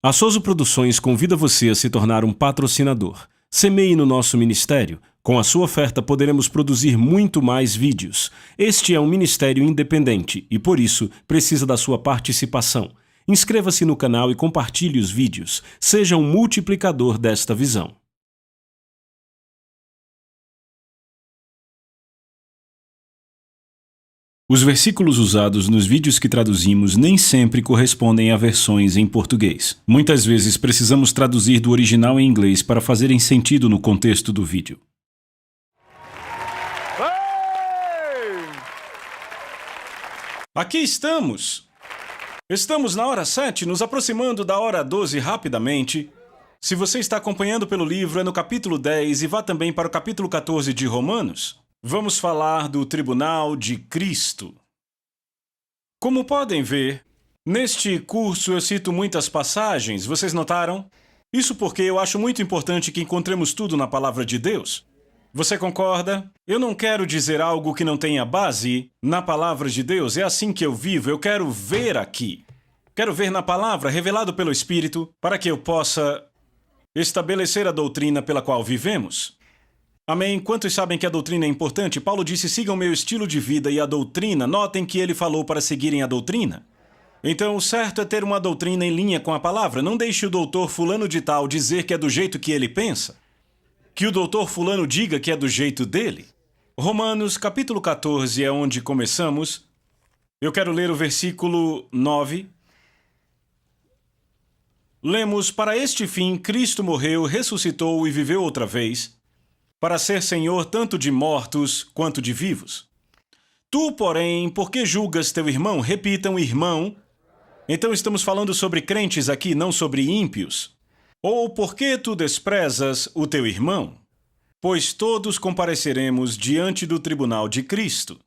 A Souza Produções convida você a se tornar um patrocinador. Semeie no nosso ministério. Com a sua oferta poderemos produzir muito mais vídeos. Este é um ministério independente e, por isso, precisa da sua participação. Inscreva-se no canal e compartilhe os vídeos. Seja um multiplicador desta visão. Os versículos usados nos vídeos que traduzimos nem sempre correspondem a versões em português. Muitas vezes precisamos traduzir do original em inglês para fazerem sentido no contexto do vídeo. Aqui estamos! Estamos na hora 7, nos aproximando da hora 12 rapidamente. Se você está acompanhando pelo livro, é no capítulo 10 e vá também para o capítulo 14 de Romanos. Vamos falar do Tribunal de Cristo. Como podem ver, neste curso eu cito muitas passagens, vocês notaram? Isso porque eu acho muito importante que encontremos tudo na Palavra de Deus. Você concorda? Eu não quero dizer algo que não tenha base na Palavra de Deus, é assim que eu vivo, eu quero ver aqui. Quero ver na Palavra, revelado pelo Espírito, para que eu possa estabelecer a doutrina pela qual vivemos. Amém? Quantos sabem que a doutrina é importante? Paulo disse, sigam meu estilo de vida e a doutrina. Notem que ele falou para seguirem a doutrina. Então, o certo é ter uma doutrina em linha com a palavra. Não deixe o doutor fulano de tal dizer que é do jeito que ele pensa. Que o doutor fulano diga que é do jeito dele. Romanos, capítulo 14, é onde começamos. Eu quero ler o versículo 9. Lemos, para este fim, Cristo morreu, ressuscitou e viveu outra vez, para ser Senhor tanto de mortos quanto de vivos. Tu, porém, por que julgas teu irmão? Repitam, irmão. Então estamos falando sobre crentes aqui, não sobre ímpios. Ou por que tu desprezas o teu irmão? Pois todos compareceremos diante do tribunal de Cristo.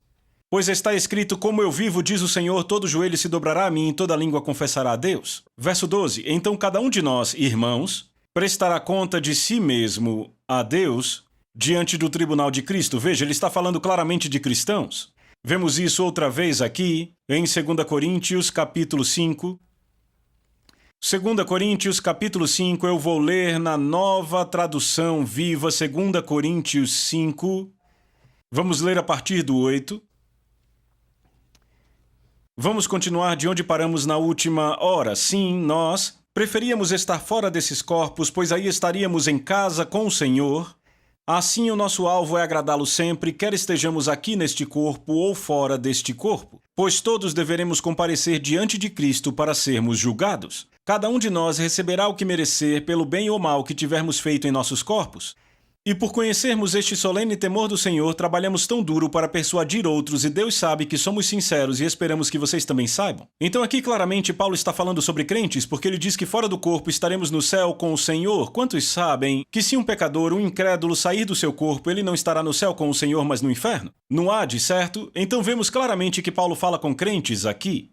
Pois está escrito, como eu vivo, diz o Senhor, todo joelho se dobrará a mim e toda língua confessará a Deus. Verso 12, então cada um de nós, irmãos, prestará conta de si mesmo a Deus diante do tribunal de Cristo. Veja, ele está falando claramente de cristãos. Vemos isso outra vez aqui, em 2 Coríntios, capítulo 5. 2 Coríntios, capítulo 5, eu vou ler na nova tradução viva, 2 Coríntios 5. Vamos ler a partir do 8. Vamos continuar de onde paramos na última hora. Sim, nós preferíamos estar fora desses corpos, pois aí estaríamos em casa com o Senhor. Assim, o nosso alvo é agradá-lo sempre, quer estejamos aqui neste corpo ou fora deste corpo, pois todos deveremos comparecer diante de Cristo para sermos julgados. Cada um de nós receberá o que merecer pelo bem ou mal que tivermos feito em nossos corpos. E por conhecermos este solene temor do Senhor, trabalhamos tão duro para persuadir outros, e Deus sabe que somos sinceros e esperamos que vocês também saibam. Então aqui claramente Paulo está falando sobre crentes, porque ele diz que fora do corpo estaremos no céu com o Senhor. Quantos sabem que se um pecador, um incrédulo, sair do seu corpo, ele não estará no céu com o Senhor, mas no inferno? No Hades, certo? Então vemos claramente que Paulo fala com crentes aqui.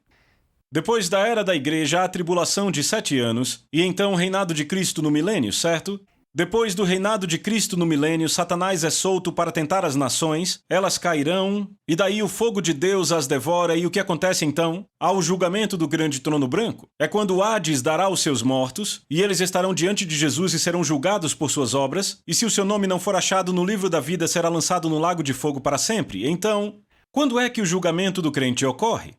Depois da era da igreja, há a tribulação de 7 anos, e então o reinado de Cristo no milênio, certo? Depois do reinado de Cristo no milênio, Satanás é solto para tentar as nações, elas cairão, e daí o fogo de Deus as devora, e o que acontece então? Há o julgamento do grande trono branco. É quando o Hades dará os seus mortos, e eles estarão diante de Jesus e serão julgados por suas obras, e se o seu nome não for achado no livro da vida, será lançado no lago de fogo para sempre. Então, quando é que o julgamento do crente ocorre?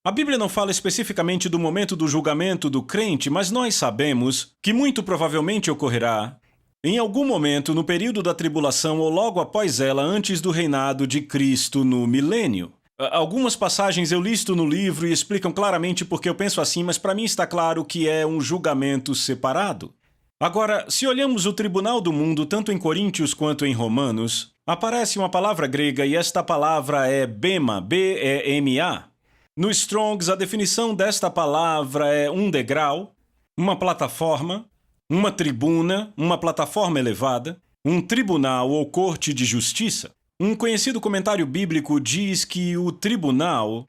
A Bíblia não fala especificamente do momento do julgamento do crente, mas nós sabemos que muito provavelmente ocorrerá em algum momento no período da tribulação ou logo após ela, antes do reinado de Cristo no milênio. Algumas passagens eu listo no livro e explicam claramente porque eu penso assim, mas para mim está claro que é um julgamento separado. Agora, se olhamos o tribunal do mundo, tanto em Coríntios quanto em Romanos, aparece uma palavra grega e esta palavra é bema, B-E-M-A. No Strong's, a definição desta palavra é um degrau, uma plataforma, uma tribuna, uma plataforma elevada, um tribunal ou corte de justiça. Um conhecido comentário bíblico diz que o tribunal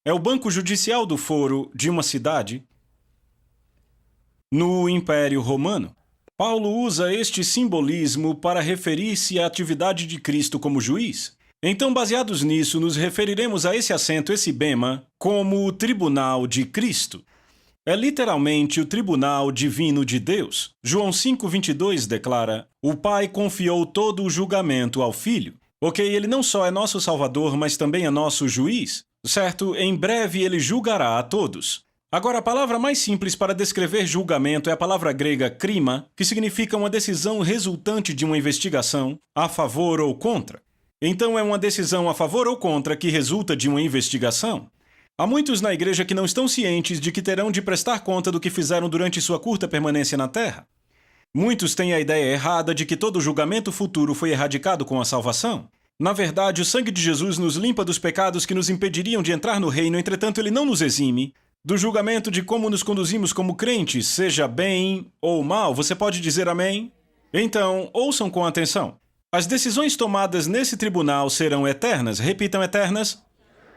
é o banco judicial do foro de uma cidade no Império Romano. Paulo usa este simbolismo para referir-se à atividade de Cristo como juiz. Então, baseados nisso, nos referiremos a esse assento, esse bema, como o tribunal de Cristo. é literalmente o tribunal divino de Deus. João 5:22 declara: o Pai confiou todo o julgamento ao Filho. Ok, ele não só é nosso Salvador, mas também é nosso juiz. Certo? Em breve ele julgará a todos. Agora, a palavra mais simples para descrever julgamento é a palavra grega krima, que significa uma decisão resultante de uma investigação, a favor ou contra. Então, é uma decisão a favor ou contra que resulta de uma investigação. Há muitos na igreja que não estão cientes de que terão de prestar conta do que fizeram durante sua curta permanência na Terra. Muitos têm a ideia errada de que todo julgamento futuro foi erradicado com a salvação. Na verdade, o sangue de Jesus nos limpa dos pecados que nos impediriam de entrar no reino, entretanto, ele não nos exime do julgamento de como nos conduzimos como crentes, seja bem ou mal. Você pode dizer amém? Então, ouçam com atenção. As decisões tomadas nesse tribunal serão eternas. Repitam, eternas.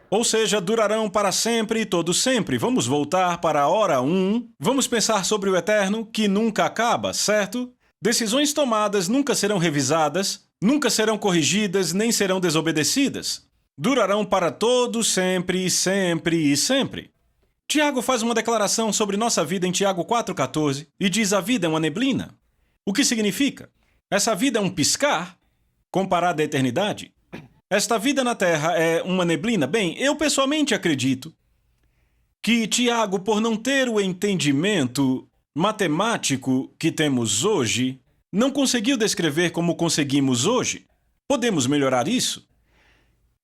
Ou seja, durarão para sempre e todo sempre. Vamos voltar para a hora 1. Vamos pensar sobre o eterno, que nunca acaba, certo? Decisões tomadas nunca serão revisadas, nunca serão corrigidas, nem serão desobedecidas. Durarão para todo sempre, sempre e sempre. Tiago faz uma declaração sobre nossa vida em Tiago 4,14 e diz: a vida é uma neblina. O que significa? Essa vida é um piscar comparada à eternidade. Esta vida na Terra é uma neblina? Bem, eu pessoalmente acredito que Tiago, por não ter o entendimento matemático que temos hoje, não conseguiu descrever como conseguimos hoje. Podemos melhorar isso?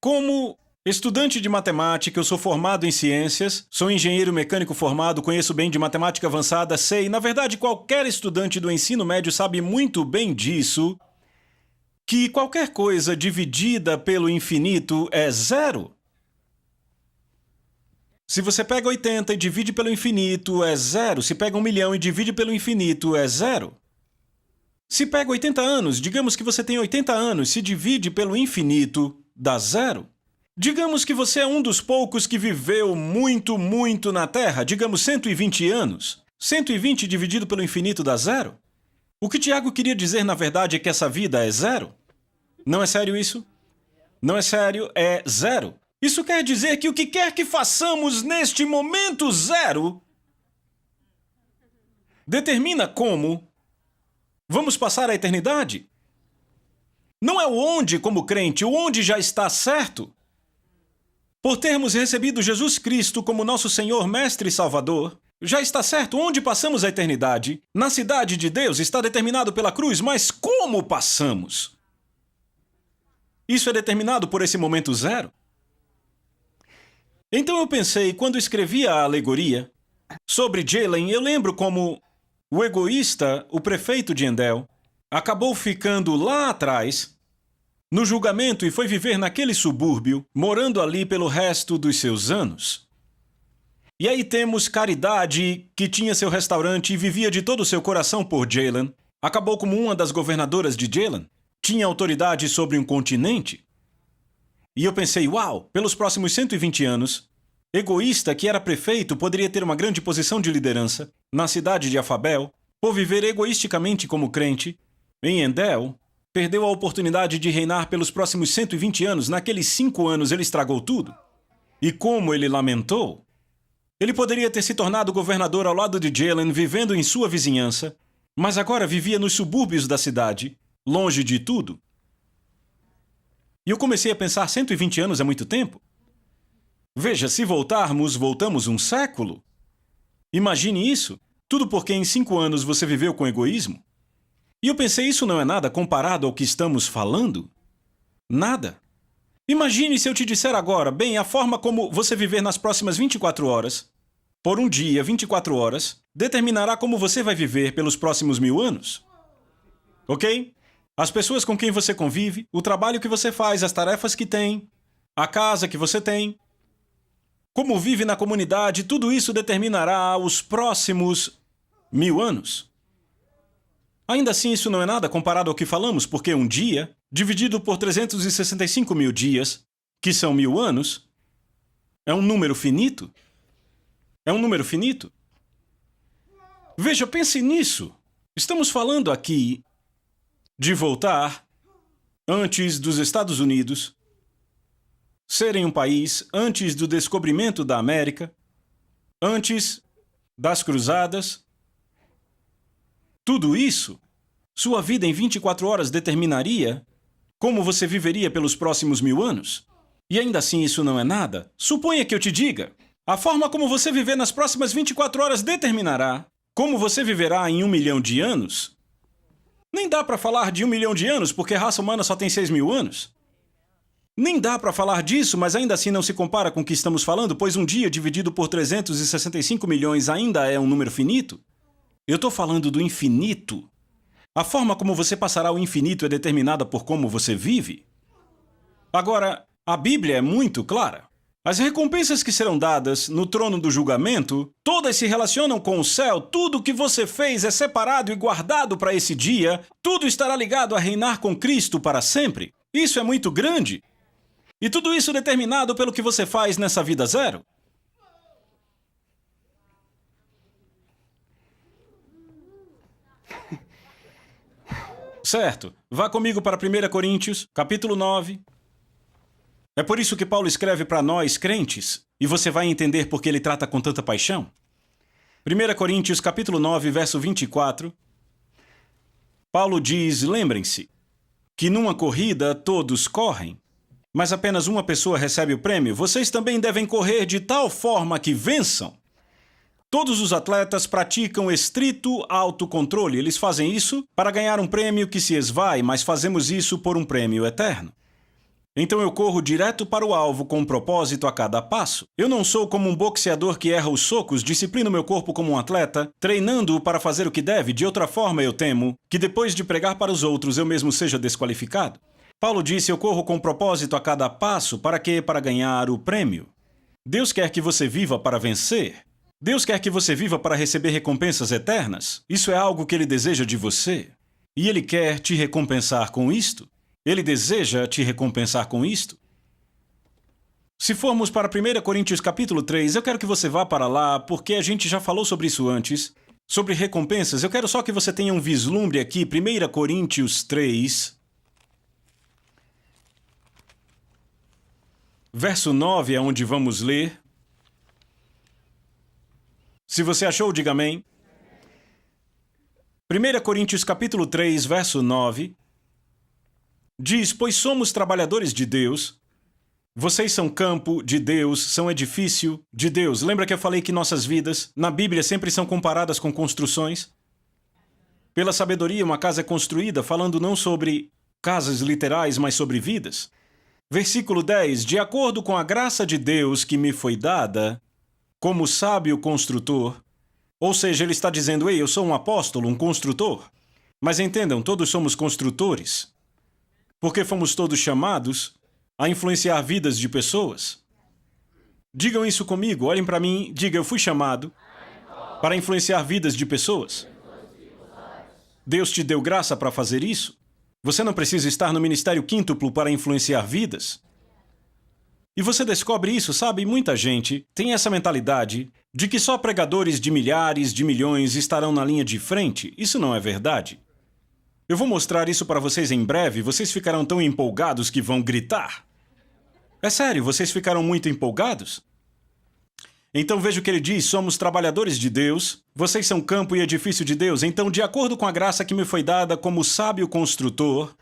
Como estudante de matemática, eu sou formado em ciências, sou engenheiro mecânico formado, conheço bem de matemática avançada, sei, na verdade, qualquer estudante do ensino médio sabe muito bem disso, que qualquer coisa dividida pelo infinito é zero. Se você pega 80 e divide pelo infinito, é zero. Se pega 1 milhão e divide pelo infinito, é zero. Se pega 80 anos, digamos que você tem 80 anos, se divide pelo infinito, dá zero. Digamos que você é um dos poucos que viveu muito, muito na Terra, digamos 120 anos. 120 dividido pelo infinito dá zero. O que Tiago queria dizer, na verdade, é que essa vida é zero. Não é sério isso? Não é sério, é zero. Isso quer dizer que o que quer que façamos neste momento zero determina como vamos passar a eternidade. Não é o onde como crente, o onde já está certo. Por termos recebido Jesus Cristo como nosso Senhor, Mestre e Salvador, já está certo onde passamos a eternidade. Na cidade de Deus está determinado pela cruz, mas como passamos? Isso é determinado por esse momento zero. Então eu pensei, quando escrevi a alegoria sobre Jalen, eu lembro como o egoísta, o prefeito de Endel, acabou ficando lá atrás no julgamento e foi viver naquele subúrbio, morando ali pelo resto dos seus anos. E aí temos Caridade, que tinha seu restaurante e vivia de todo o seu coração por Jalen. Acabou como uma das governadoras de Jalen. Tinha autoridade sobre um continente. E eu pensei, uau, pelos próximos 120 anos, egoísta, que era prefeito, poderia ter uma grande posição de liderança na cidade de Afabel, por viver egoisticamente como crente. Em Endel, perdeu a oportunidade de reinar pelos próximos 120 anos. Naqueles 5 anos ele estragou tudo. E como ele lamentou. Ele poderia ter se tornado governador ao lado de Jalen, vivendo em sua vizinhança, mas agora vivia nos subúrbios da cidade, longe de tudo. E eu comecei a pensar, 120 anos é muito tempo? Veja, se voltamos um século. Imagine isso. Tudo porque em 5 anos você viveu com egoísmo. E eu pensei, isso não é nada comparado ao que estamos falando? Nada. Imagine se eu te disser agora, bem, a forma como você viver nas próximas 24 horas, por um dia, 24 horas, determinará como você vai viver pelos próximos 1000 anos. Ok? As pessoas com quem você convive, o trabalho que você faz, as tarefas que tem, a casa que você tem, como vive na comunidade, tudo isso determinará os próximos 1000 anos. Ainda assim, isso não é nada comparado ao que falamos, porque um dia, dividido por 365 mil dias, que são 1000 anos, é um número finito. É um número finito. Veja, pense nisso. Estamos falando aqui de voltar antes dos Estados Unidos serem um país, antes do descobrimento da América, antes das cruzadas. Tudo isso, sua vida em 24 horas determinaria como você viveria pelos próximos 1000 anos. E ainda assim isso não é nada. Suponha que eu te diga, a forma como você viver nas próximas 24 horas determinará como você viverá em 1 milhão de anos. Nem dá para falar de 1 milhão de anos, porque a raça humana só tem 6.000 anos. Nem dá para falar disso, mas ainda assim não se compara com o que estamos falando, pois um dia dividido por 365 milhões ainda é um número finito. Eu estou falando do infinito. A forma como você passará o infinito é determinada por como você vive. Agora, a Bíblia é muito clara. As recompensas que serão dadas no trono do julgamento, todas se relacionam com o céu. Tudo o que você fez é separado e guardado para esse dia. Tudo estará ligado a reinar com Cristo para sempre. Isso é muito grande. E tudo isso determinado pelo que você faz nessa vida zero. Certo. Vá comigo para 1 Coríntios, capítulo 9. É por isso que Paulo escreve para nós, crentes, e você vai entender por que ele trata com tanta paixão. 1 Coríntios, capítulo 9, verso 24. Paulo diz, lembrem-se, que numa corrida todos correm, mas apenas uma pessoa recebe o prêmio. Vocês também devem correr de tal forma que vençam. Todos os atletas praticam estrito autocontrole. Eles fazem isso para ganhar um prêmio que se esvai, mas fazemos isso por um prêmio eterno. Então eu corro direto para o alvo com um propósito a cada passo. Eu não sou como um boxeador que erra os socos, disciplino meu corpo como um atleta, treinando-o para fazer o que deve. De outra forma, eu temo que depois de pregar para os outros, eu mesmo seja desqualificado. Paulo disse, eu corro com propósito a cada passo. Para quê? Para ganhar o prêmio. Deus quer que você viva para vencer. Deus quer que você viva para receber recompensas eternas. Isso é algo que Ele deseja de você. E Ele quer te recompensar com isto. Ele deseja te recompensar com isto. Se formos para 1 Coríntios capítulo 3, eu quero que você vá para lá, porque a gente já falou sobre isso antes. Sobre recompensas, eu quero só que você tenha um vislumbre aqui. 1 Coríntios 3, verso 9 é onde vamos ler. Se você achou, diga amém. 1 Coríntios capítulo 3, verso 9. Diz, pois somos trabalhadores de Deus. Vocês são campo de Deus, são edifício de Deus. Lembra que eu falei que nossas vidas, na Bíblia, sempre são comparadas com construções? Pela sabedoria, uma casa é construída, falando não sobre casas literais, mas sobre vidas. Versículo 10. De acordo com a graça de Deus que me foi dada, como sábio construtor. Ou seja, ele está dizendo, ei, eu sou um apóstolo, um construtor. Mas entendam, todos somos construtores. Porque fomos todos chamados a influenciar vidas de pessoas. Digam isso comigo, olhem para mim, diga, eu fui chamado para influenciar vidas de pessoas. Deus te deu graça para fazer isso. Você não precisa estar no ministério quíntuplo para influenciar vidas. E você descobre isso, sabe? Muita gente tem essa mentalidade de que só pregadores de milhares, de milhões estarão na linha de frente. Isso não é verdade. Eu vou mostrar isso para vocês em breve. Vocês ficarão tão empolgados que vão gritar. É sério, vocês ficaram muito empolgados? Então veja o que ele diz, somos trabalhadores de Deus, vocês são campo e edifício de Deus. Então, de acordo com a graça que me foi dada como sábio construtor,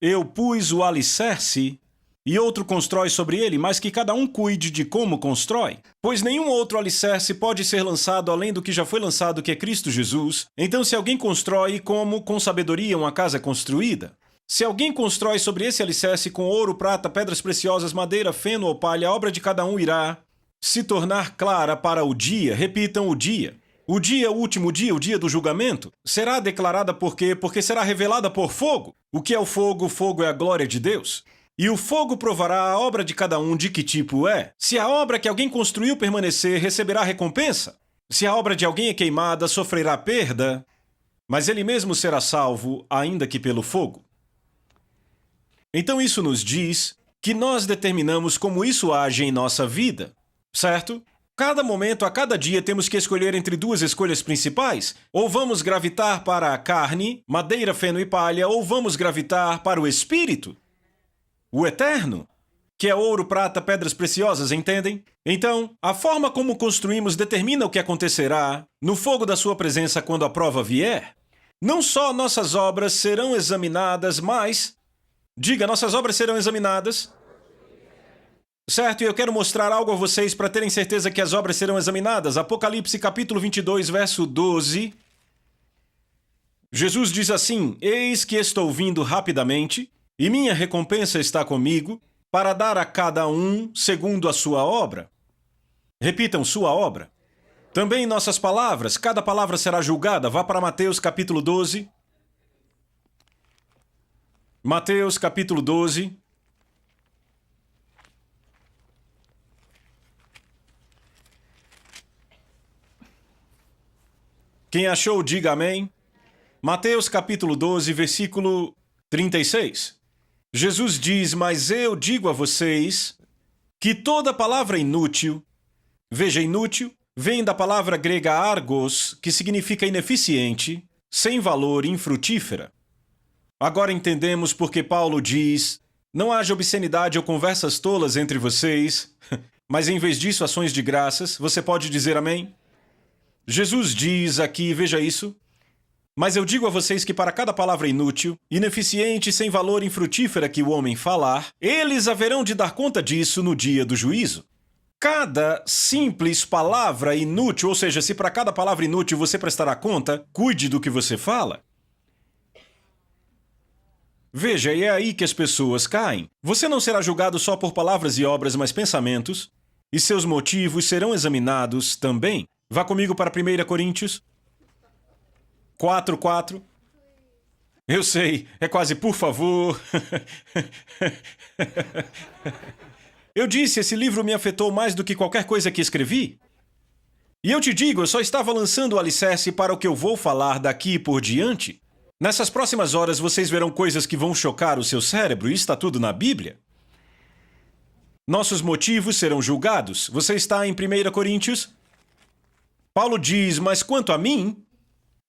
eu pus o alicerce e outro constrói sobre ele, mas que cada um cuide de como constrói. Pois nenhum outro alicerce pode ser lançado além do que já foi lançado, que é Cristo Jesus. Então, se alguém constrói como, com sabedoria, uma casa construída, se alguém constrói sobre esse alicerce com ouro, prata, pedras preciosas, madeira, feno ou palha, a obra de cada um irá se tornar clara para o dia. Repitam, o dia. O dia, o último dia, o dia do julgamento, será declarada por quê? Porque será revelada por fogo. O que é o fogo? O fogo é a glória de Deus. E o fogo provará a obra de cada um de que tipo é. Se a obra que alguém construiu permanecer, receberá recompensa. Se a obra de alguém é queimada, sofrerá perda. Mas ele mesmo será salvo, ainda que pelo fogo. Então isso nos diz que nós determinamos como isso age em nossa vida, certo? Cada momento, a cada dia, temos que escolher entre duas escolhas principais. Ou vamos gravitar para a carne, madeira, feno e palha, ou vamos gravitar para o espírito, o eterno. que é ouro, prata, pedras preciosas, entendem? Então, a forma como construímos determina o que acontecerá no fogo da sua presença quando a prova vier. Não só nossas obras serão examinadas, mas... Diga, nossas obras serão examinadas. Certo, e eu quero mostrar algo a vocês para terem certeza que as obras serão examinadas. Apocalipse capítulo 22, verso 12. Jesus diz assim: Eis que estou vindo rapidamente, e minha recompensa está comigo, para dar a cada um segundo a sua obra. Repitam, sua obra. Também nossas palavras, cada palavra será julgada. Vá para Mateus capítulo 12. Mateus capítulo 12. Quem achou, diga amém. Mateus capítulo 12, versículo 36. Jesus diz: Mas eu digo a vocês que toda palavra inútil, veja, inútil, vem da palavra grega argos, que significa ineficiente, sem valor, infrutífera. Agora entendemos por que Paulo diz: Não haja obscenidade ou conversas tolas entre vocês, mas em vez disso ações de graças. Você pode dizer amém? Jesus diz aqui, veja isso: Mas eu digo a vocês que para cada palavra inútil, ineficiente, sem valor, infrutífera que o homem falar, eles haverão de dar conta disso no dia do juízo. Cada simples palavra inútil, ou seja, se para cada palavra inútil você prestará conta, cuide do que você fala. Veja, e é aí que as pessoas caem. Você não será julgado só por palavras e obras, mas pensamentos, e seus motivos serão examinados também. Vá comigo para 1 Coríntios 4:4. Eu sei, é quase por favor. Eu disse, esse livro me afetou mais do que qualquer coisa que escrevi. E eu te digo, eu só estava lançando o alicerce para o que eu vou falar daqui por diante. Nessas próximas horas vocês verão coisas que vão chocar o seu cérebro, e está tudo na Bíblia. Nossos motivos serão julgados. Você está em 1 Coríntios? Paulo diz, mas quanto a mim,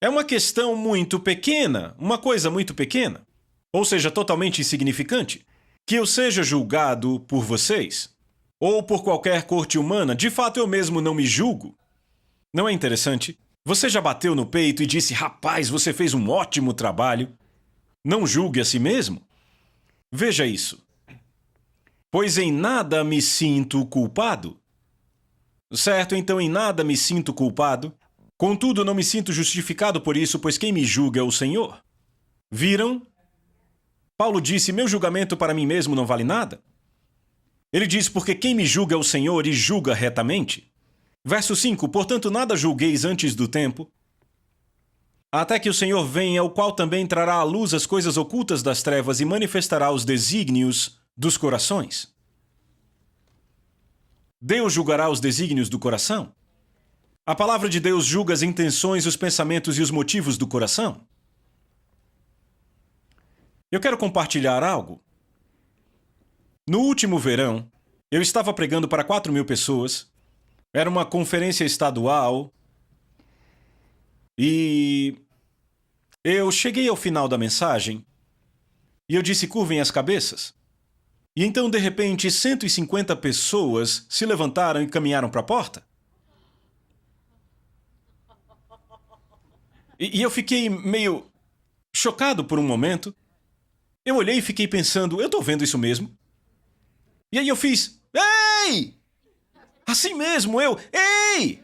é uma questão muito pequena, uma coisa muito pequena, ou seja, totalmente insignificante, que eu seja julgado por vocês, ou por qualquer corte humana. De fato, eu mesmo não me julgo. Não é interessante? Você já bateu no peito e disse, rapaz, você fez um ótimo trabalho. Não julgue a si mesmo. Veja isso. Pois em nada me sinto culpado. Certo, então em nada me sinto culpado. Contudo, não me sinto justificado por isso, pois quem me julga é o Senhor. Viram? Paulo disse, meu julgamento para mim mesmo não vale nada. Ele diz, porque quem me julga é o Senhor e julga retamente. Verso 5, portanto nada julgueis antes do tempo, até que o Senhor venha, o qual também trará à luz as coisas ocultas das trevas e manifestará os desígnios dos corações. Deus julgará os desígnios do coração? A palavra de Deus julga as intenções, os pensamentos e os motivos do coração. Eu quero compartilhar algo. No último verão, eu estava pregando para 4.000 pessoas. Era uma conferência estadual. E eu cheguei ao final da mensagem e eu disse, curvem as cabeças. E então, de repente, 150 pessoas se levantaram e caminharam para a porta. E eu fiquei meio chocado por um momento. Eu olhei e fiquei pensando, eu tô vendo isso mesmo? E aí eu fiz, ei! Assim mesmo, ei!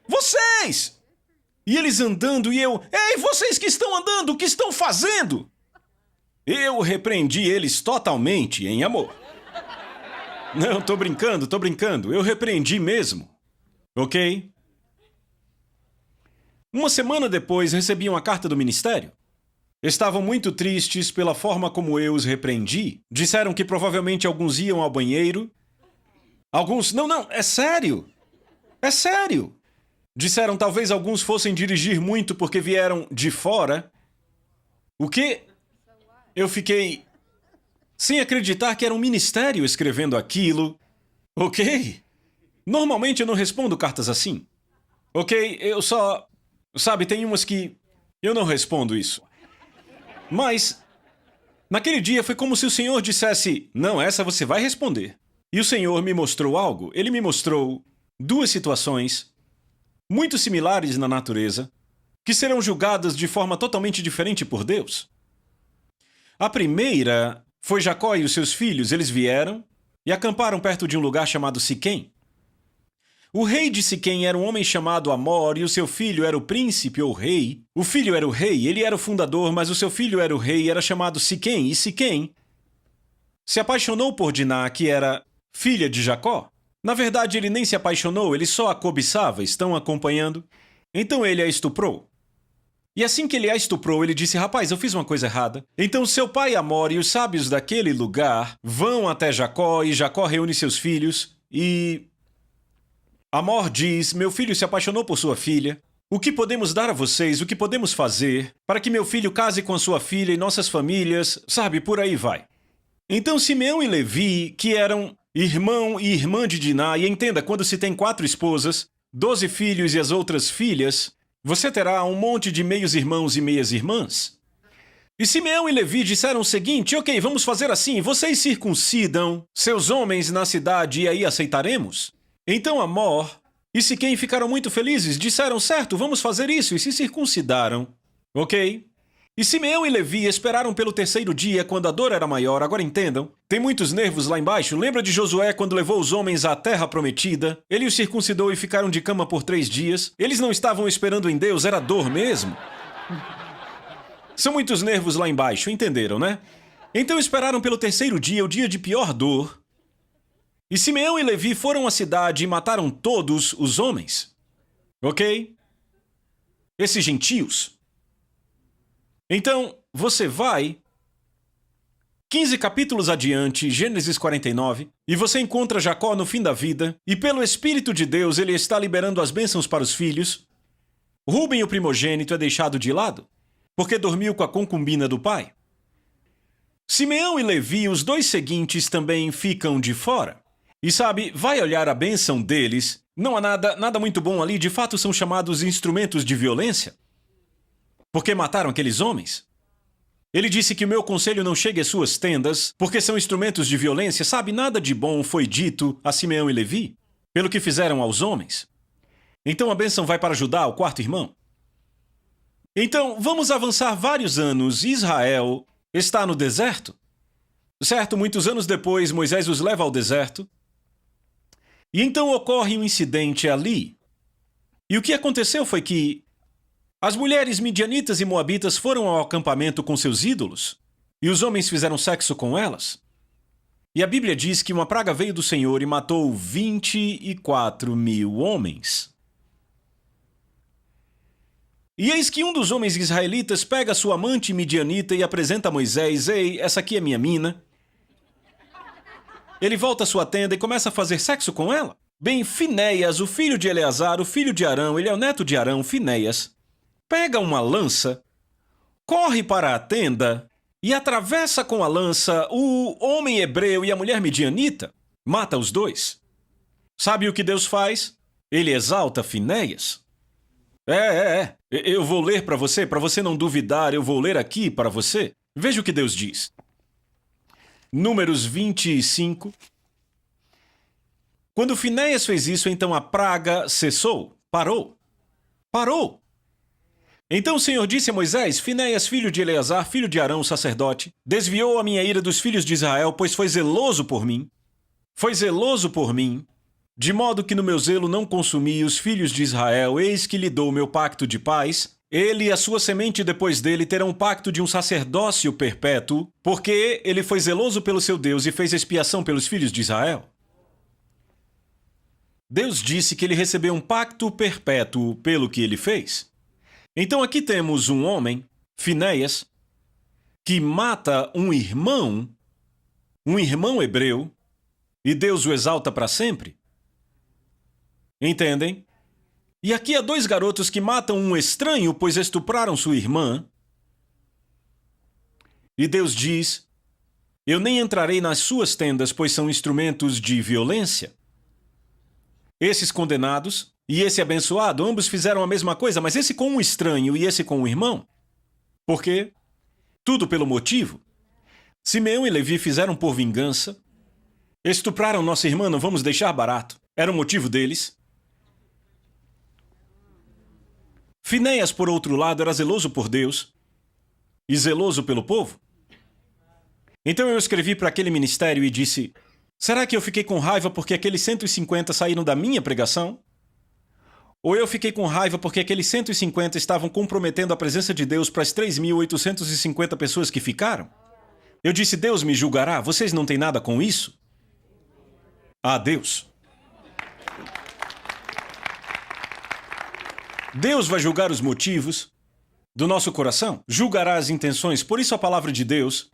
Vocês! E eles andando e eu, ei, vocês que estão andando, o que estão fazendo? Eu repreendi eles totalmente em amor. Não, tô brincando, eu repreendi mesmo. Ok? Uma semana depois, recebi uma carta do ministério. Estavam muito tristes pela forma como eu os repreendi. Disseram que provavelmente alguns iam ao banheiro. Alguns... Não, é sério. É sério. Disseram talvez alguns fossem dirigir muito porque vieram de fora. O quê? Eu fiquei sem acreditar que era um ministério escrevendo aquilo. Ok? Normalmente eu não respondo cartas assim. Ok? Eu só... Sabe, tem umas que eu não respondo isso. Mas, naquele dia foi como se o Senhor dissesse, não, essa você vai responder. E o Senhor me mostrou algo. Ele me mostrou duas situações muito similares na natureza, que serão julgadas de forma totalmente diferente por Deus. A primeira foi Jacó e os seus filhos. Eles vieram e acamparam perto de um lugar chamado Siquém. O rei de Siquém era um homem chamado Amor e o seu filho era o príncipe ou rei. O filho era o rei, ele era o fundador, mas o seu filho era o rei, era chamado Siquém. E Siquém se apaixonou por Diná, que era filha de Jacó. Na verdade, ele nem se apaixonou, ele só a cobiçava. Estão acompanhando? Então ele a estuprou. E assim que ele a estuprou, ele disse: rapaz, eu fiz uma coisa errada. Então seu pai Amor e os sábios daquele lugar vão até Jacó e Jacó reúne seus filhos e Amor diz: meu filho se apaixonou por sua filha. O que podemos dar a vocês? O que podemos fazer para que meu filho case com a sua filha e nossas famílias? Sabe, por aí vai. Então Simeão e Levi, que eram irmão e irmã de Diná, e entenda, quando se tem 4 esposas, 12 filhos e as outras filhas, você terá um monte de meios irmãos e meias irmãs. E Simeão e Levi disseram o seguinte: ok, vamos fazer assim, vocês circuncidam seus homens na cidade e aí aceitaremos. Então Amor e Siquém ficaram muito felizes, disseram: certo, vamos fazer isso, e se circuncidaram. Ok? E Simeão e Levi esperaram pelo 3º dia, quando a dor era maior. Agora entendam, tem muitos nervos lá embaixo. Lembra de Josué quando levou os homens à terra prometida? Ele os circuncidou e ficaram de cama por 3 dias. Eles não estavam esperando em Deus, era dor mesmo. São muitos nervos lá embaixo, entenderam, né? Então esperaram pelo 3º dia, o dia de pior dor. E Simeão e Levi foram à cidade e mataram todos os homens. Ok? Esses gentios. Então, você vai 15 capítulos adiante, Gênesis 49, e você encontra Jacó no fim da vida, e pelo Espírito de Deus ele está liberando as bênçãos para os filhos. Rúben, o primogênito, é deixado de lado, porque dormiu com a concubina do pai. Simeão e Levi, os 2 seguintes, também ficam de fora. E sabe, vai olhar a bênção deles, não há nada muito bom ali, de fato são chamados instrumentos de violência. Porque mataram aqueles homens? Ele disse que o meu conselho não chegue às suas tendas, porque são instrumentos de violência. Sabe, nada de bom foi dito a Simeão e Levi, pelo que fizeram aos homens. Então a bênção vai para Judá, o 4º irmão. Então, vamos avançar vários anos. Israel está no deserto. Certo, muitos anos depois, Moisés os leva ao deserto. E então ocorre um incidente ali. E o que aconteceu foi que as mulheres midianitas e moabitas foram ao acampamento com seus ídolos, e os homens fizeram sexo com elas. E a Bíblia diz que uma praga veio do Senhor e matou 24.000 homens. E eis que um dos homens israelitas pega sua amante midianita e apresenta a Moisés: ei, essa aqui é minha mina. Ele volta à sua tenda e começa a fazer sexo com ela. Bem, Finéias, o filho de Eleazar, o filho de Arão, ele é o neto de Arão, Finéias, pega uma lança, corre para a tenda e atravessa com a lança o homem hebreu e a mulher midianita. Mata os 2. Sabe o que Deus faz? Ele exalta Finéias. Eu vou ler para você não duvidar, eu vou ler aqui para você. Veja o que Deus diz. Números 25. Quando Finéias fez isso, então a praga cessou. Parou. Então o Senhor disse a Moisés: Finéias, filho de Eleazar, filho de Arão, sacerdote, desviou a minha ira dos filhos de Israel, pois foi zeloso por mim. De modo que no meu zelo não consumi os filhos de Israel. Eis que lhe dou o meu pacto de paz. Ele e a sua semente depois dele terão um pacto de um sacerdócio perpétuo, porque ele foi zeloso pelo seu Deus e fez expiação pelos filhos de Israel. Deus disse que ele recebeu um pacto perpétuo pelo que ele fez. Então aqui temos um homem, Finéias, que mata um irmão hebreu, e Deus o exalta para sempre. Entendem? E aqui há 2 garotos que matam um estranho, pois estupraram sua irmã. E Deus diz: eu nem entrarei nas suas tendas, pois são instrumentos de violência. Esses condenados e esse abençoado, ambos fizeram a mesma coisa, mas esse com um estranho e esse com um irmão. Por quê? Tudo pelo motivo. Simeão e Levi fizeram por vingança, Estupraram nossa irmã, não vamos deixar barato. Era o motivo deles. Finéias, por outro lado, era zeloso por Deus e zeloso pelo povo. Então eu escrevi para aquele ministério e disse: será que eu fiquei com raiva porque aqueles 150 saíram da minha pregação? Ou eu fiquei com raiva porque aqueles 150 estavam comprometendo a presença de Deus para as 3.850 pessoas que ficaram? Eu disse: Deus me julgará, vocês não têm nada com isso? Ah, Deus. Deus vai julgar os motivos do nosso coração, julgará as intenções. Por isso a palavra de Deus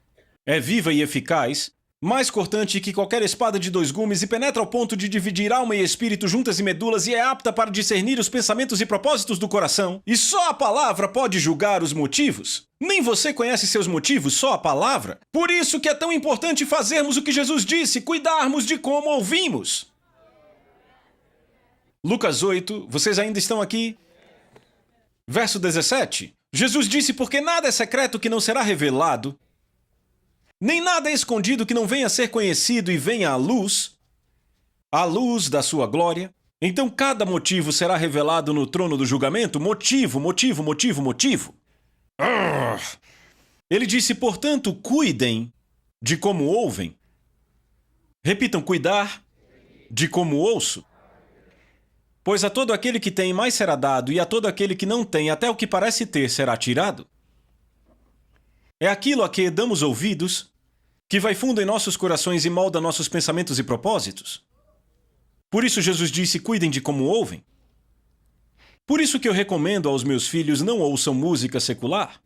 é viva e eficaz, mais cortante que qualquer espada de 2 gumes e penetra ao ponto de dividir alma e espírito, juntas e medulas, e é apta para discernir os pensamentos e propósitos do coração. E só a palavra pode julgar os motivos. Nem você conhece seus motivos, só a palavra. Por isso que é tão importante fazermos o que Jesus disse, cuidarmos de como ouvimos. Lucas 8, vocês ainda estão aqui? Verso 17. Jesus disse: porque nada é secreto que não será revelado, nem nada é escondido que não venha a ser conhecido e venha à luz da sua glória. Então cada motivo será revelado no trono do julgamento. Motivo. Ele disse: portanto, cuidem de como ouvem. Repitam: cuidar de como ouço. Pois a todo aquele que tem mais será dado, e a todo aquele que não tem, até o que parece ter será tirado. É aquilo a que damos ouvidos que vai fundo em nossos corações e molda nossos pensamentos e propósitos. Por isso Jesus disse: cuidem de como ouvem. Por isso que eu recomendo aos meus filhos: não ouçam música secular.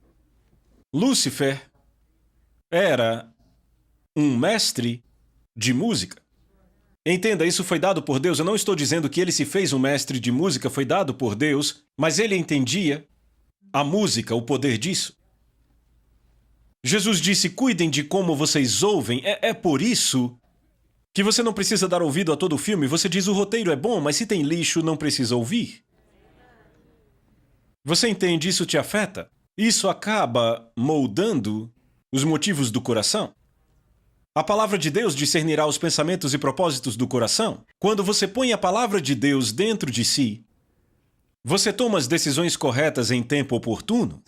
Lúcifer era um mestre de música. Entenda, isso foi dado por Deus. Eu não estou dizendo que ele se fez um mestre de música, foi dado por Deus, mas ele entendia a música, o poder disso. Jesus disse: cuidem de como vocês ouvem. É por isso que você não precisa dar ouvido a todo o filme. Você diz: o roteiro é bom, mas se tem lixo, não precisa ouvir. Você entende? Isso te afeta? Isso acaba moldando os motivos do coração. A palavra de Deus discernirá os pensamentos e propósitos do coração. Quando você põe a palavra de Deus dentro de si, você toma as decisões corretas em tempo oportuno.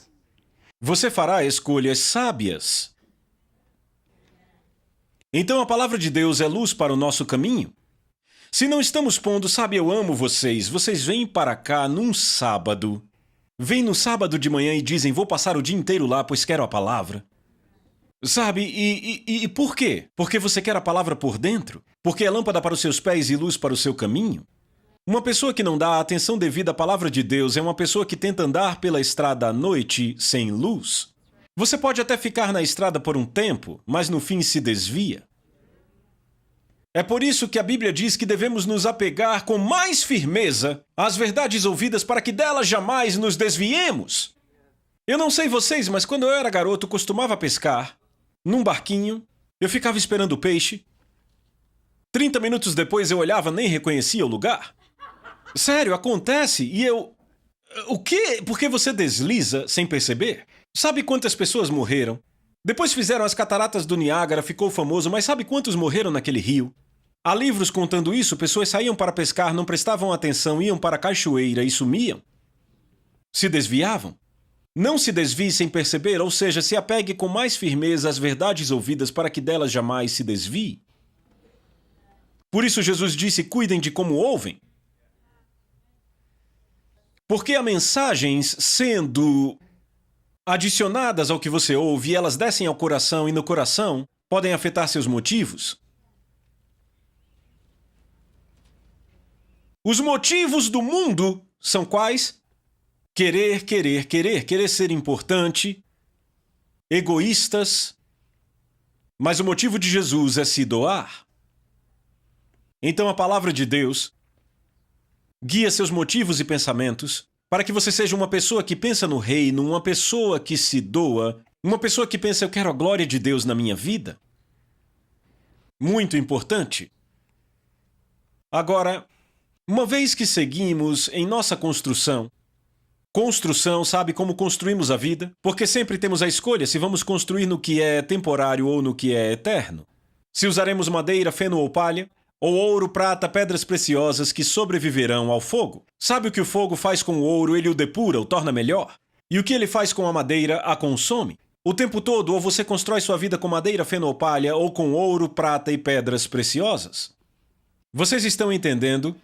Você fará escolhas sábias. Então a palavra de Deus é luz para o nosso caminho. Se não estamos pondo, sabe, eu amo vocês. Vocês vêm para cá num sábado. Vêm no sábado de manhã e dizem: vou passar o dia inteiro lá, pois quero a palavra. Sabe, e por quê? Porque você quer a palavra por dentro? Porque é lâmpada para os seus pés e luz para o seu caminho? Uma pessoa que não dá a atenção devida à palavra de Deus é uma pessoa que tenta andar pela estrada à noite sem luz. Você pode até ficar na estrada por um tempo, mas no fim se desvia. É por isso que a Bíblia diz que devemos nos apegar com mais firmeza às verdades ouvidas para que delas jamais nos desviemos. Eu não sei vocês, mas quando eu era garoto costumava pescar num barquinho, eu ficava esperando o peixe. 30 minutos depois eu olhava, nem reconhecia o lugar. Sério, acontece. E eu... O quê? Por que você desliza sem perceber? Sabe quantas pessoas morreram? Depois fizeram as cataratas do Niágara, ficou famoso, mas sabe quantos morreram naquele rio? Há livros contando isso, pessoas saíam para pescar, não prestavam atenção, iam para a cachoeira e sumiam. Se desviavam. Não se desvie sem perceber, ou seja, se apegue com mais firmeza às verdades ouvidas para que delas jamais se desvie. Por isso Jesus disse: cuidem de como ouvem. Porque há mensagens sendo adicionadas ao que você ouve e elas descem ao coração e no coração podem afetar seus motivos. Os motivos do mundo são quais? Querer ser importante, egoístas, mas o motivo de Jesus é se doar. Então a palavra de Deus guia seus motivos e pensamentos para que você seja uma pessoa que pensa no reino, uma pessoa que se doa, uma pessoa que pensa: eu quero a glória de Deus na minha vida. Muito importante. Agora, uma vez que seguimos em nossa construção, sabe como construímos a vida? Porque sempre temos a escolha se vamos construir no que é temporário ou no que é eterno. Se usaremos madeira, feno ou palha, ou ouro, prata, pedras preciosas que sobreviverão ao fogo. Sabe o que o fogo faz com o ouro? Ele o depura, o torna melhor. E o que ele faz com a madeira? A consome. O tempo todo, ou você constrói sua vida com madeira, feno ou palha, ou com ouro, prata e pedras preciosas. Vocês estão entendendo?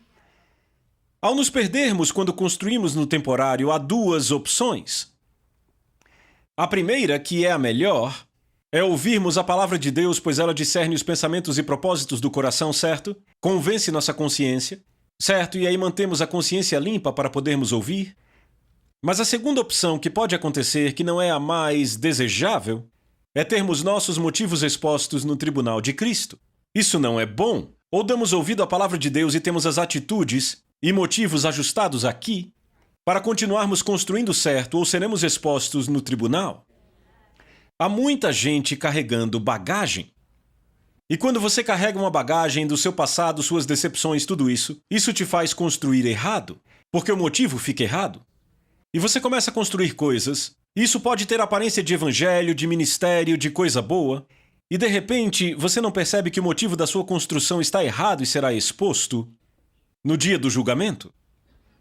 Ao nos perdermos quando construímos no temporário, há duas opções. A primeira, que é a melhor, é ouvirmos a palavra de Deus, pois ela discerne os pensamentos e propósitos do coração, certo? Convence nossa consciência, certo? E aí mantemos a consciência limpa para podermos ouvir. Mas a segunda opção que pode acontecer, que não é a mais desejável, é termos nossos motivos expostos no tribunal de Cristo. Isso não é bom. Ou damos ouvido à palavra de Deus e temos as atitudes e motivos ajustados aqui para continuarmos construindo certo, ou seremos expostos no tribunal. Há muita gente carregando bagagem. E quando você carrega uma bagagem do seu passado, suas decepções, tudo isso te faz construir errado, porque o motivo fica errado. E você começa a construir coisas. Isso pode ter aparência de evangelho, de ministério, de coisa boa. E de repente, você não percebe que o motivo da sua construção está errado e será exposto no dia do julgamento.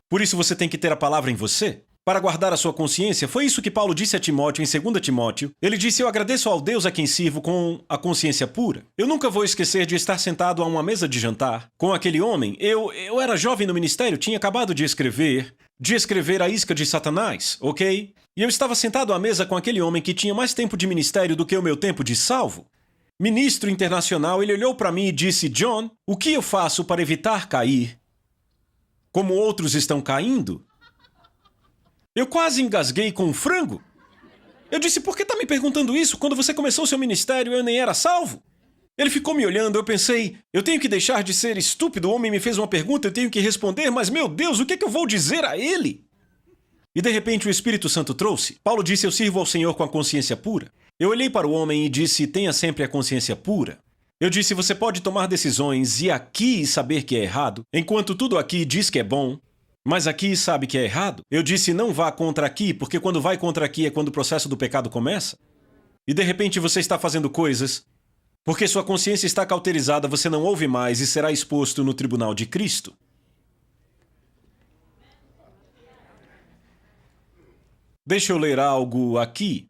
Por isso você tem que ter a palavra em você, para guardar a sua consciência. Foi isso que Paulo disse a Timóteo em 2 Timóteo. Ele disse: eu agradeço ao Deus a quem sirvo com a consciência pura. Eu nunca vou esquecer de estar sentado a uma mesa de jantar com aquele homem. Eu era jovem no ministério, tinha acabado de escrever a isca de Satanás, ok? E eu estava sentado à mesa com aquele homem que tinha mais tempo de ministério do que o meu tempo de salvo. Ministro internacional, ele olhou para mim e disse: John, o que eu faço para evitar cair como outros estão caindo? Eu quase engasguei com um frango. Eu disse: por que está me perguntando isso? Quando você começou seu ministério, eu nem era salvo. Ele ficou me olhando, eu pensei: eu tenho que deixar de ser estúpido, o homem me fez uma pergunta, eu tenho que responder, mas meu Deus, o que é que eu vou dizer a ele? E de repente o Espírito Santo trouxe. Paulo disse: eu sirvo ao Senhor com a consciência pura. Eu olhei para o homem e disse: tenha sempre a consciência pura. Eu disse: você pode tomar decisões e aqui saber que é errado, enquanto tudo aqui diz que é bom, mas aqui sabe que é errado. Eu disse: não vá contra aqui, porque quando vai contra aqui é quando o processo do pecado começa. E de repente você está fazendo coisas porque sua consciência está cauterizada, você não ouve mais e será exposto no tribunal de Cristo. Deixa eu ler algo aqui.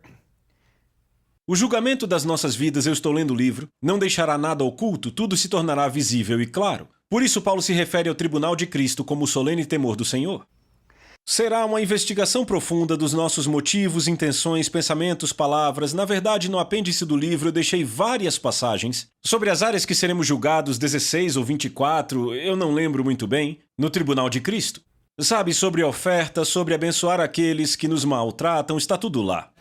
O julgamento das nossas vidas, eu estou lendo o livro, não deixará nada oculto, tudo se tornará visível e claro. Por isso Paulo se refere ao tribunal de Cristo como o solene temor do Senhor. Será uma investigação profunda dos nossos motivos, intenções, pensamentos, palavras. Na verdade, no apêndice do livro eu deixei várias passagens sobre as áreas que seremos julgados, 16 ou 24, eu não lembro muito bem, no tribunal de Cristo. Sabe, sobre oferta, sobre abençoar aqueles que nos maltratam, está tudo lá.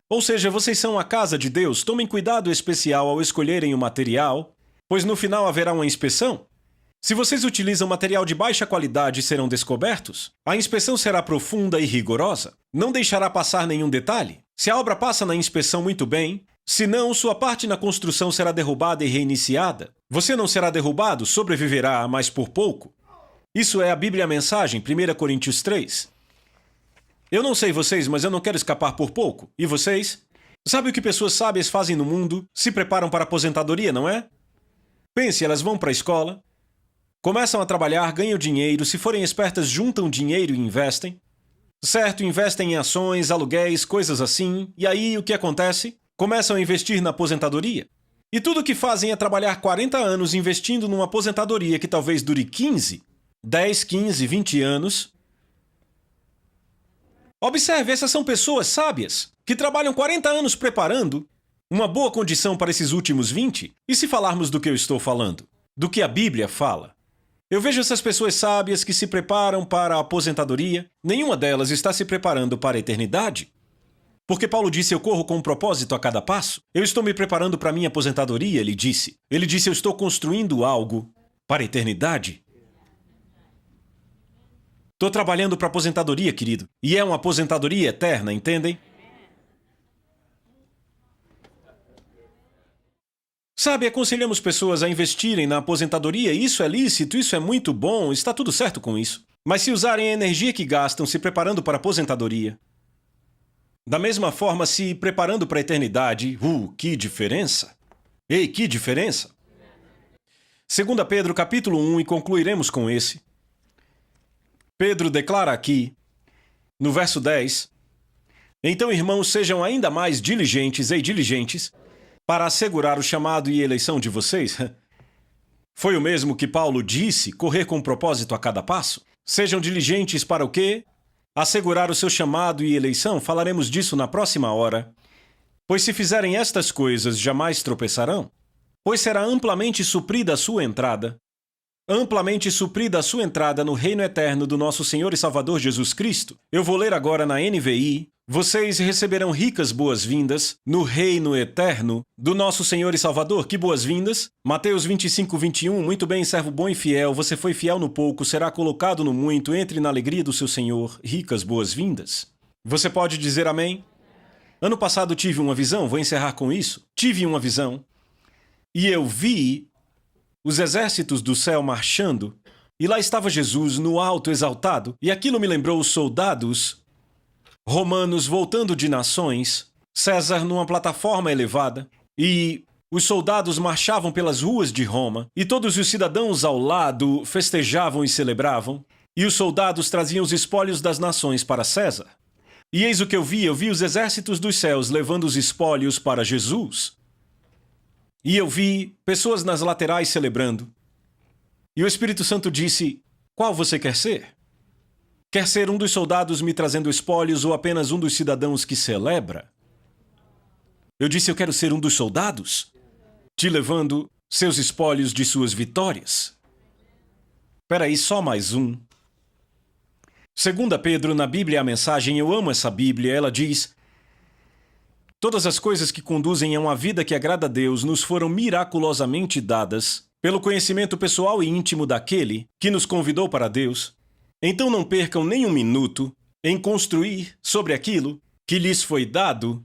Ou seja, vocês são a casa de Deus, tomem cuidado especial ao escolherem o material, pois no final haverá uma inspeção. Se vocês utilizam material de baixa qualidade e serão descobertos, a inspeção será profunda e rigorosa. Não deixará passar nenhum detalhe. Se a obra passa na inspeção, muito bem. Se não, sua parte na construção será derrubada e reiniciada. Você não será derrubado, sobreviverá, mas por pouco. Isso é a Bíblia Mensagem, 1 Coríntios 3. Eu não sei vocês, mas eu não quero escapar por pouco. E vocês? Sabe o que pessoas sábias fazem no mundo? Se preparam para a aposentadoria, não é? Pense, elas vão para a escola, começam a trabalhar, ganham dinheiro, se forem espertas, juntam dinheiro e investem. Certo, investem em ações, aluguéis, coisas assim. E aí, o que acontece? Começam a investir na aposentadoria. E tudo o que fazem é trabalhar 40 anos investindo numa aposentadoria que talvez dure 10, 15, 20 anos. Observe, essas são pessoas sábias, que trabalham 40 anos preparando uma boa condição para esses últimos 20. E se falarmos do que eu estou falando? Do que a Bíblia fala? Eu vejo essas pessoas sábias que se preparam para a aposentadoria, nenhuma delas está se preparando para a eternidade. Porque Paulo disse: eu corro com um propósito a cada passo. Eu estou me preparando para a minha aposentadoria, ele disse. Ele disse: eu estou construindo algo para a eternidade. Estou trabalhando para a aposentadoria, querido. E é uma aposentadoria eterna, entendem? Sabe, aconselhamos pessoas a investirem na aposentadoria. Isso é lícito, isso é muito bom, está tudo certo com isso. Mas se usarem a energia que gastam se preparando para a aposentadoria, da mesma forma se preparando para a eternidade, que diferença! Ei, que diferença! 2 Pedro capítulo 1 e concluiremos com esse. Pedro declara aqui, no verso 10, então, irmãos, sejam ainda mais diligentes para assegurar o chamado e eleição de vocês. Foi o mesmo que Paulo disse, correr com propósito a cada passo? Sejam diligentes para o quê? Assegurar o seu chamado e eleição, falaremos disso na próxima hora. Pois se fizerem estas coisas, jamais tropeçarão. Pois será amplamente suprida a sua entrada no reino eterno do nosso Senhor e Salvador Jesus Cristo. Eu vou ler agora na NVI. Vocês receberão ricas boas-vindas no reino eterno do nosso Senhor e Salvador. Que boas-vindas? Mateus 25, 21. Muito bem, servo bom e fiel. Você foi fiel no pouco, será colocado no muito. Entre na alegria do seu Senhor. Ricas boas-vindas. Você pode dizer amém? Ano passado tive uma visão, vou encerrar com isso. Tive uma visão e eu vi os exércitos do céu marchando e lá estava Jesus no alto exaltado e aquilo me lembrou os soldados romanos voltando de nações, César numa plataforma elevada, e os soldados marchavam pelas ruas de Roma, e todos os cidadãos ao lado festejavam e celebravam, e os soldados traziam os espólios das nações para César. E eis o que eu vi os exércitos dos céus levando os espólios para Jesus. E eu vi pessoas nas laterais celebrando. E o Espírito Santo disse, qual você quer ser? Quer ser um dos soldados me trazendo espólios ou apenas um dos cidadãos que celebra? Eu disse, eu quero ser um dos soldados, te levando seus espólios de suas vitórias. Peraí, só mais um. 2 Pedro, na Bíblia, a mensagem, eu amo essa Bíblia, ela diz, todas as coisas que conduzem a uma vida que agrada a Deus nos foram miraculosamente dadas pelo conhecimento pessoal e íntimo daquele que nos convidou para Deus. Então não percam nem um minuto em construir sobre aquilo que lhes foi dado,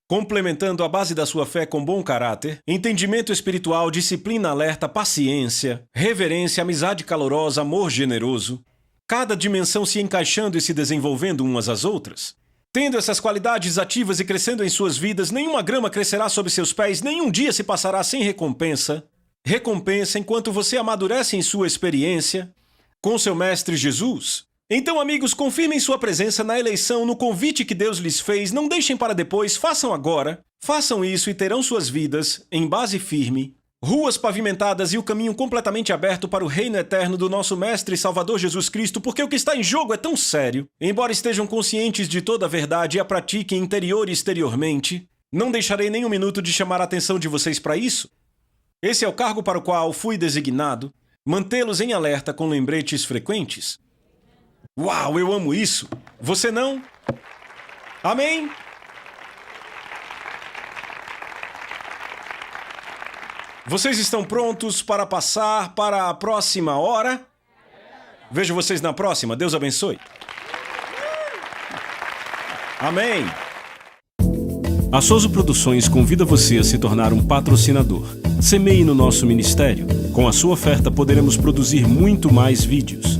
complementando a base da sua fé com bom caráter, entendimento espiritual, disciplina alerta, paciência, reverência, amizade calorosa, amor generoso, cada dimensão se encaixando e se desenvolvendo umas às outras. Tendo essas qualidades ativas e crescendo em suas vidas, nenhuma grama crescerá sob seus pés, nenhum dia se passará sem recompensa. Recompensa enquanto você amadurece em sua experiência com seu Mestre Jesus. Então, amigos, confirmem sua presença na eleição, no convite que Deus lhes fez. Não deixem para depois, façam agora. Façam isso e terão suas vidas em base firme, ruas pavimentadas e o caminho completamente aberto para o reino eterno do nosso Mestre e Salvador Jesus Cristo, porque o que está em jogo é tão sério. Embora estejam conscientes de toda a verdade e a pratiquem interior e exteriormente, não deixarei nem um minuto de chamar a atenção de vocês para isso. Esse é o cargo para o qual fui designado. Mantê-los em alerta com lembretes frequentes. Uau, eu amo isso! Você não? Amém? Vocês estão prontos para passar para a próxima hora? Vejo vocês na próxima. Deus abençoe. Amém. A Soso Produções convida você a se tornar um patrocinador. Semeie no nosso ministério. Com a sua oferta poderemos produzir muito mais vídeos.